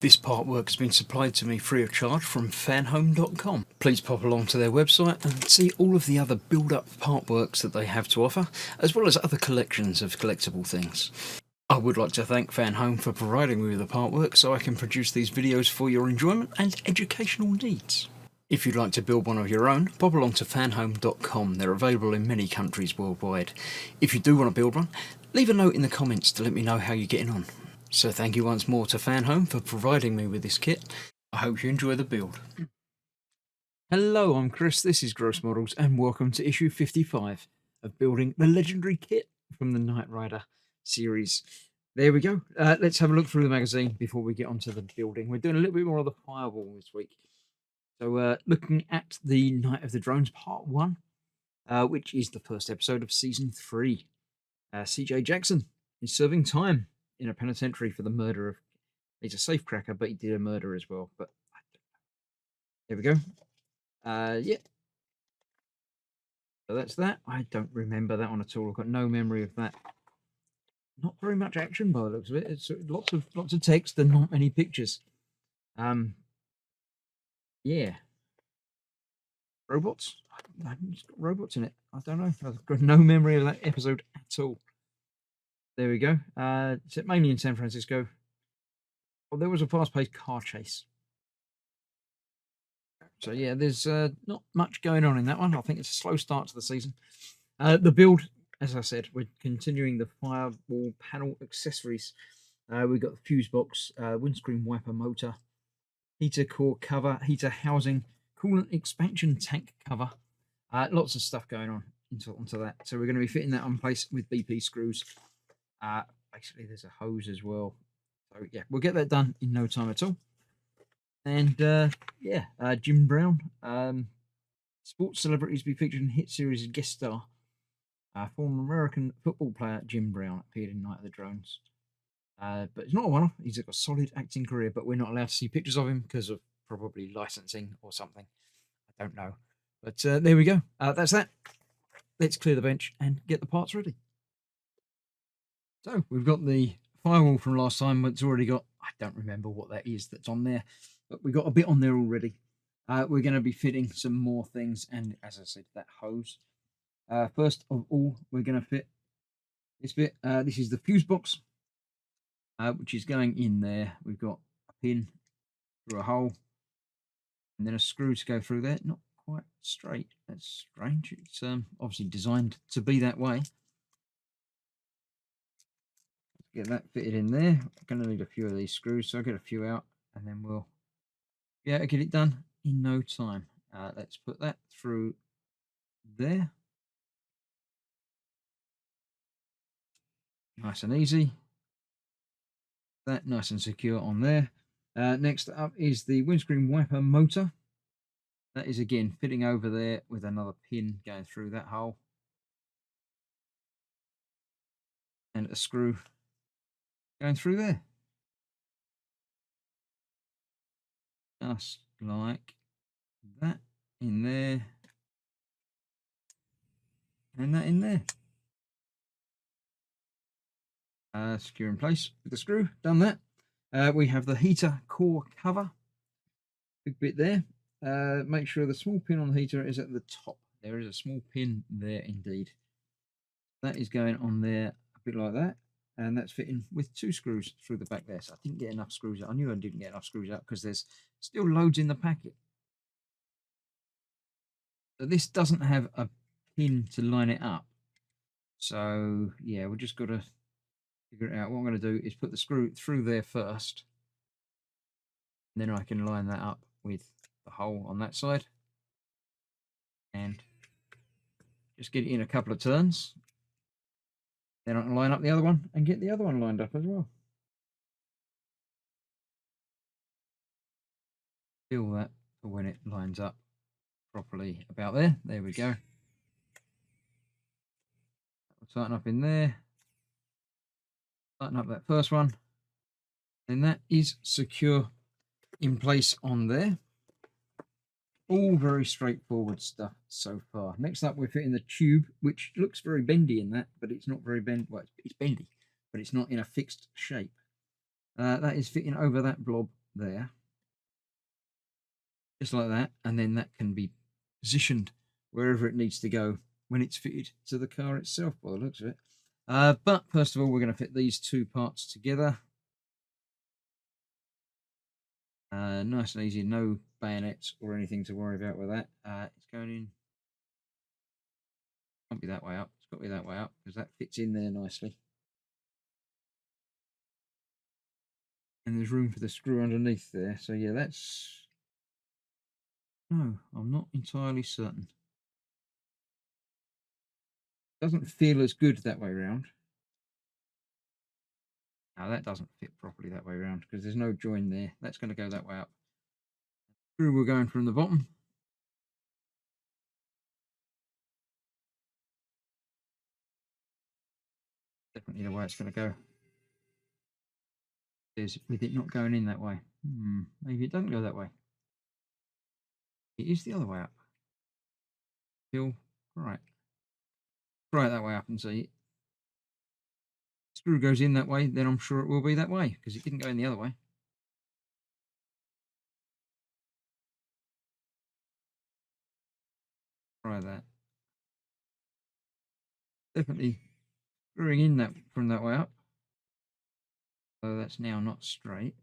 This artwork has been supplied to me free of charge from Fanhome.com. Please pop along to their website and see all of the other build-up artworks that they have to offer, as well as other collections of collectible things. I would like to thank Fanhome for providing me with the artwork so I can produce these videos for your enjoyment and educational needs. If you'd like to build one of your own, pop along to fanhome.com. They're available in many countries worldwide. If you do want to build one, leave a note in the comments to let me know how you're getting on. So thank you once more to Fanhome for providing me with this kit. I hope you enjoy the build. Hello, I'm Chris, this is Gross Models, and welcome to issue 55 of building the legendary Kitt from the Knight Rider series. There we go. Let's have a look through the magazine before we get onto the building. We're doing a little bit more of the firewall this week. So looking at the Night of the Drones Part 1, which is the first episode of Season 3. CJ Jackson is serving time in a penitentiary for the murder of... He's a safecracker, but he did a murder as well. But there we go. Yeah. So that's that. I don't remember that one at all. I've got no memory of that. Not very much action by the looks of it. It's lots of text and not many pictures. Yeah. Robots? It's got robots in it. I don't know. I've got no memory of that episode at all. There we go. It's mainly in San Francisco. Well, there was a fast-paced car chase. So yeah, there's not much going on in that one. I think it's a slow start to the season. The build, as I said, we're continuing the firewall panel accessories. We've got the fuse box, windscreen wiper motor, heater core cover, heater housing, coolant expansion tank cover. Lots of stuff going on onto that. So we're going to be fitting that on place with BP screws. Basically, there's a hose as well. So yeah, we'll get that done in no time at all. And yeah, Jim Brown, sports celebrities be featured in hit series as guest star. Former American football player Jim Brown appeared in Night of the Drones. But it's not a one-off. He's got a solid acting career, but we're not allowed to see pictures of him because of probably licensing or something. I don't know. But there we go. That's that. Let's clear the bench and get the parts ready. So we've got the firewall from last time. It's already got, I don't remember what that is that's on there, but we've got a bit on there already. We're going to be fitting some more things, and as I said, that hose. First of all, we're going to fit this bit. This is the fuse box, which is going in there. We've got a pin through a hole, and then a screw to go through there. Not quite straight. That's strange. It's obviously designed to be that way. Get that fitted in there. I'm going to need a few of these screws, so I'll get a few out, and then we'll be able to get it done in no time. Let's put that through there. Nice and easy. That nice and secure on there. Next up is the windscreen wiper motor. That is again fitting over there with another pin going through that hole. And a screw going through there. Just like that in there. And that in there. Secure in place with the screw. Done that. We have the heater core cover. Big bit there. Make sure the small pin on the heater is at the top. There is a small pin there indeed. That is going on there a bit like that. And that's fitting with 2 screws through the back there. So I didn't get enough screws out. I knew I didn't get enough screws out because there's still loads in the packet. So this doesn't have a pin to line it up. So yeah, we've just got to figure it out. What I'm going to do is put the screw through there first. And then I can line that up with the hole on that side. And just get it in a couple of turns. Then I can line up the other one and get the other one lined up as well. Feel that for when it lines up properly about there. There we go. I'll tighten up in there. Tighten up that first one. And that is secure in place on there. All very straightforward stuff so far. Next up, we're fitting the tube, which looks very bendy in that, but it's not very bendy. Well, it's bendy, but it's not in a fixed shape. That is fitting over that blob there, just like that, and then that can be positioned wherever it needs to go when it's fitted to the car itself, by the looks of it. But first of all, we're going to fit these two parts together. Nice and easy, no bayonets or anything to worry about with that. It's going in. Can't be that way up. It's got to be that way up because that fits in there nicely. And there's room for the screw underneath there. So yeah, that's... No, I'm not entirely certain. Doesn't feel as good that way round. Now that doesn't fit properly that way around because there's no join there. That's going to go that way up. Screw we're going from the bottom. Definitely the way it's going to go. Is with it not going in that way. Maybe it doesn't go that way. It is the other way up. Feel right. Try it that way up and see. Screw goes in that way, then I'm sure it will be that way because it didn't go in the other way. Try that. Definitely screwing in that from that way up. So that's now not straight.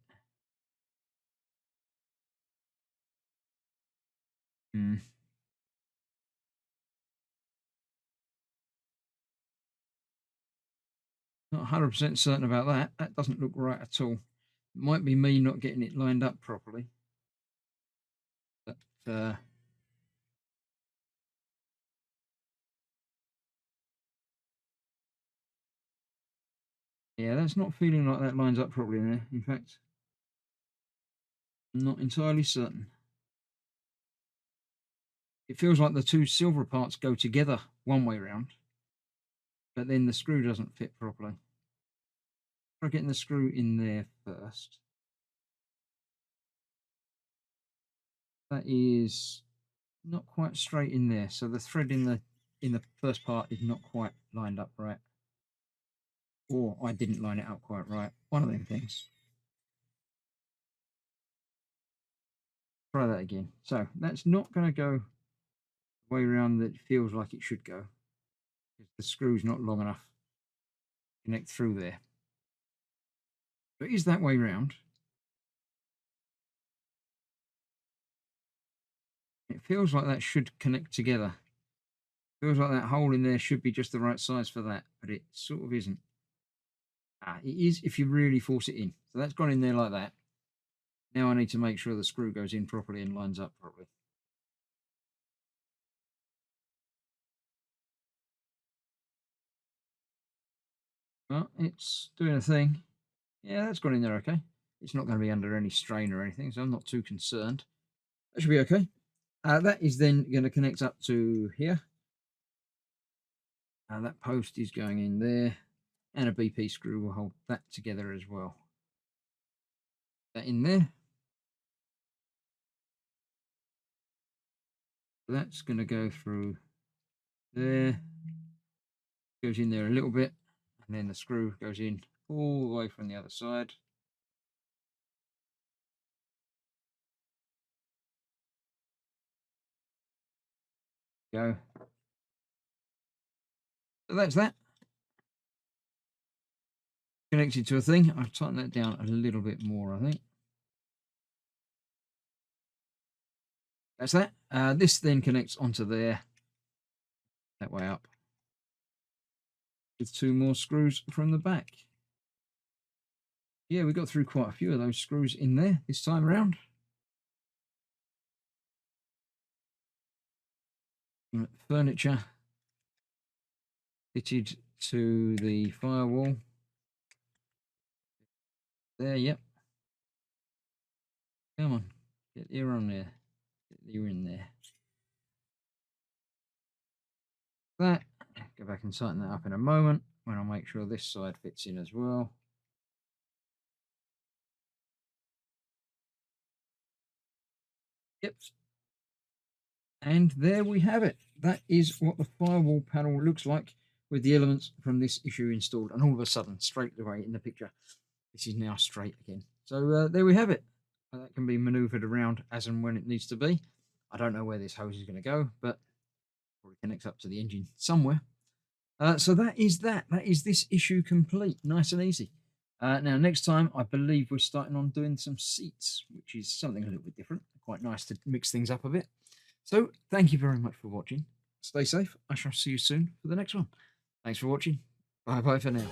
Not 100% certain about that. That doesn't look right at all. It might be me not getting it lined up properly. But yeah, that's not feeling like that lines up properly there. In fact, I'm not entirely certain. It feels like the two silver parts go together one way round, but then the screw doesn't fit properly. Try getting the screw in there first. That is not quite straight in there, so the thread in the first part is not quite lined up right, or I didn't line it up quite right. One of them things. Try that again. So that's not going to go the way around that it feels like it should go, because the screw's not long enough to connect through there. But it is that way round. It feels like that should connect together. Feels like that hole in there should be just the right size for that, but it sort of isn't. It is if you really force it in. So that's gone in there like that. Now I need to make sure the screw goes in properly and lines up properly. Well, it's doing a thing. Yeah, that's gone in there okay. It's not going to be under any strain or anything, so I'm not too concerned. That should be okay. That is then going to connect up to here. That post is going in there, and a BP screw will hold that together as well. That in there. So that's going to go through there. Goes in there a little bit, and then the screw goes in all the way from the other side. Go. So that's that. Connected to a thing. I've tightened that down a little bit more, I think. That's that. This then connects onto there. That way up. With two more screws from the back. Yeah, we got through quite a few of those screws in there this time around. Furniture fitted to the firewall. There, yep. Come on, get the ear on there. Get the ear in there. That. Go back and tighten that up in a moment when I make sure this side fits in as well. Yep. And there we have it. That is what the firewall panel looks like with the elements from this issue installed. And all of a sudden, straight away in the picture, this is now straight again. So there we have it. that can be maneuvered around as and when it needs to be. I don't know where this hose is going to go, but probably connects up to the engine somewhere. So that is that. That is this issue complete. Nice and easy. Now, next time, I believe we're starting on doing some seats, which is something a little bit different. Quite nice to mix things up a bit. So thank you very much for watching. Stay safe. I shall see you soon for the next one. Thanks for watching. Bye-bye for now.